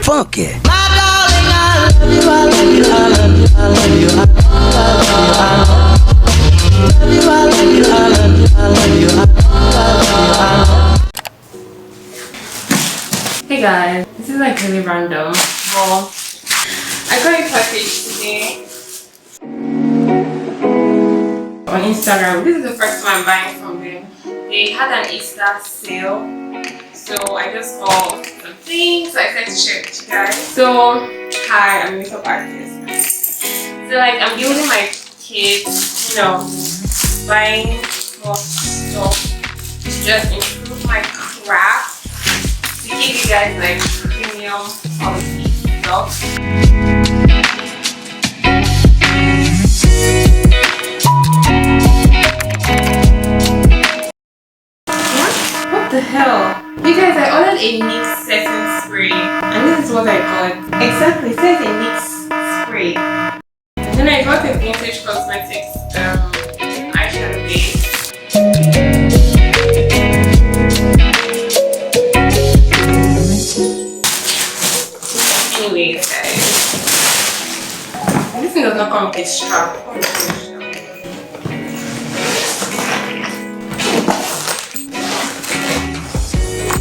funky. My darling, I love you, I love you, I love you, I love you, I love you, I love you, I love you, I love you, I love you, I love you. Hey guys, this is like really random. Well, I got a package today on Instagram. This is the first time I'm buying from them. They had an Easter sale, so I just bought some things. So I said to share with you guys. So, hi, I'm a makeup artist. So like I'm building my kids, you know, buying more stuff to just improve my craft, to give you guys like premium quality stuff. What the hell? You guys, I ordered a NYX setting spray and this is what I got. Exactly, it says a NYX spray. Then I got a Vintage Cosmetics eyeshadow base. Anyways guys, this thing does not come with a strap.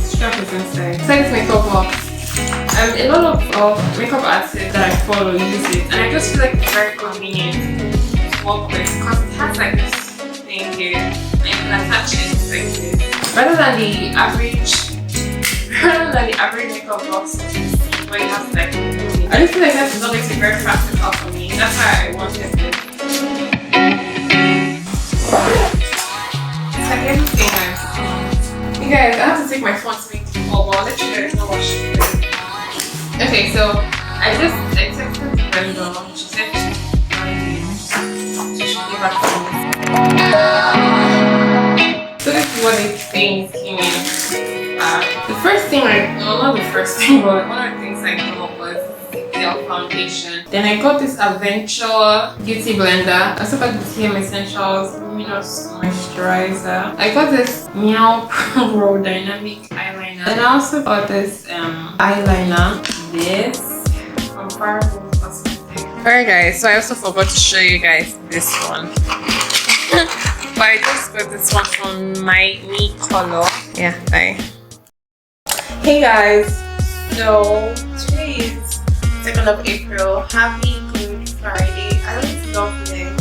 Strap is inside. It's like this makeup box. A lot of makeup artists that I follow use it, and I just feel like it's very convenient to work with because it has like this thing here and you can attach it like this. Rather than the average makeup box where you have to like move it. I just feel like that is always very practical for me. That's why I wanted it. It's like everything you guys, I have to take my phone to make the call, but I'll let you guys know what she's doing. Okay, so I texted Brenda. She said she should give back to me. So this is what these things came in. The first thing not the first thing, but one of the things I came up was the foundation. Then I got this Adventure Beauty Blender. I also got the TM Essentials Luminous Moisturizer. I got this Meow Pro Dynamic Eyeliner. And I also got this eyeliner. This from Powerful Cosmetics. Alright guys, so I also forgot to show you guys this one. But I just got this one from My Me Color. Yeah, bye. Hey guys, so today is 2nd of April. Happy Good Friday. I always love them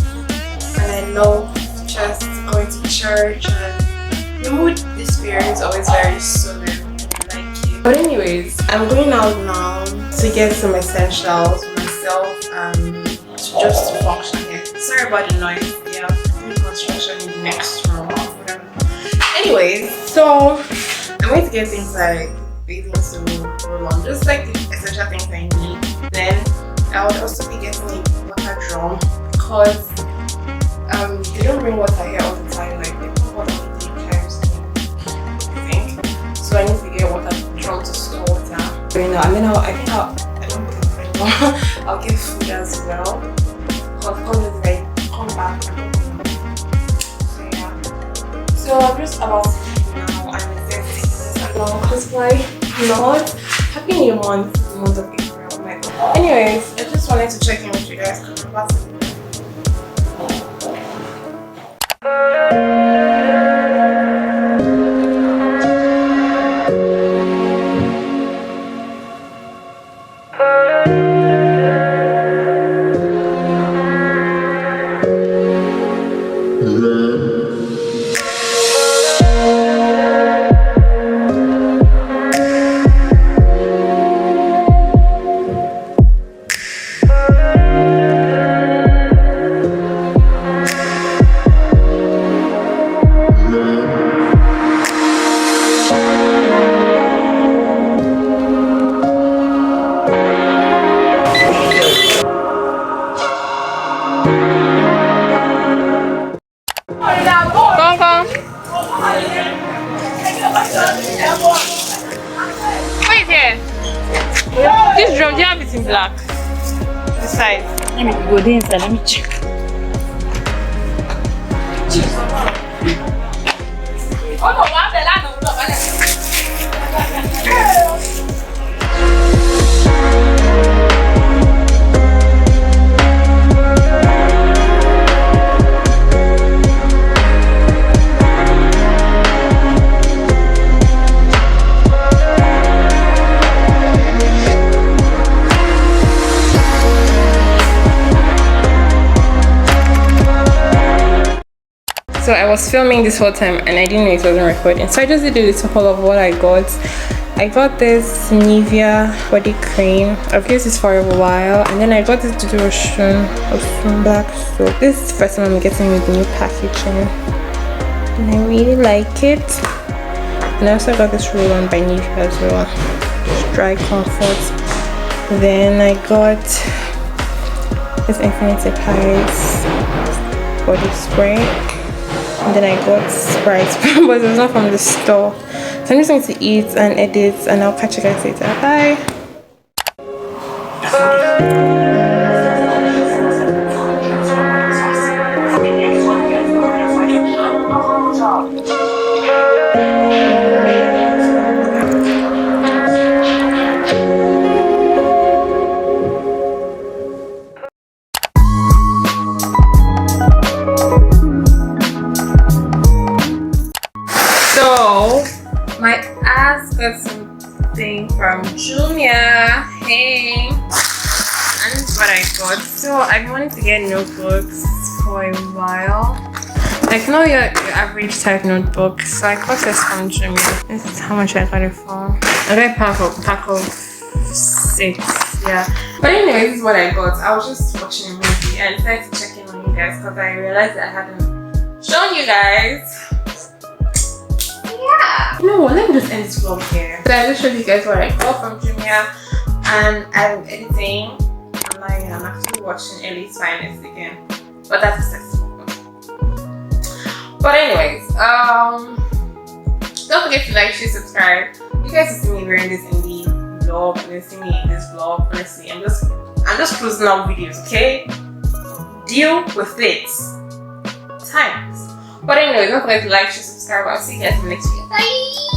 and I love just going to church, and the mood this period is always very solemn and I like it. But anyways, I'm going out now to get some essentials for myself and just to function here. Sorry about the noise. Yeah, doing construction in the next room. Anyways, so I'm going to get things like bathing soap, roll on, just like the essential things I need. Then I would also be getting a water drum because they don't bring water here all the time. Like they put water on 3 times I think. So I need to get a water drum to store water. So, you know, I think I'll get food as well. Because like come back. So yeah. So I'm just about to leave now and get because like Lord, happy new month, the month of April. Oh my God. Anyways, I just wanted to check in with you guys because I'm about to wait here. This drum, do you have it in black? This side. Let me go there inside, let me check. Oh no, I'm the So I was filming this whole time and I didn't know it wasn't recording. So I just did a little haul of what I got. I got this Nivea body cream. I've used this for a while, and then I got this lotion of some black soap. This is the first time I'm getting with new packaging, and I really like it. And I also got this roll-on by Nivea as well. It's dry comfort. Then I got this Infinity Paris body spray, and then I got Sprite, but it's not from the store. So I'm just going to eat and edit, and I'll catch you guys later. Bye. So my ass got something from Jumia. Hey, and this is what I got. So I've wanted to get notebooks for a while, like not your average type notebook. So I got this from Jumia. This is how much I got it for. I got a pack of 6. Yeah. But anyway, this is what I got. I was just watching a movie and decided to check in on you guys because I realized that I hadn't shown you guys. Yeah. You know what? Let me just end this vlog here. So I just showed you guys what I got from Jumia, and I'm editing. I'm actually watching Ellie's Finest again, but that's successful. But anyways, don't forget to like, share, subscribe. You guys will see me wearing this in the vlog, and you see me in this vlog. Honestly, I'm just closing out videos, okay? Deal with it. Times. But anyway, don't forget to like, share, subscribe. I'll see you guys in the next video. Bye.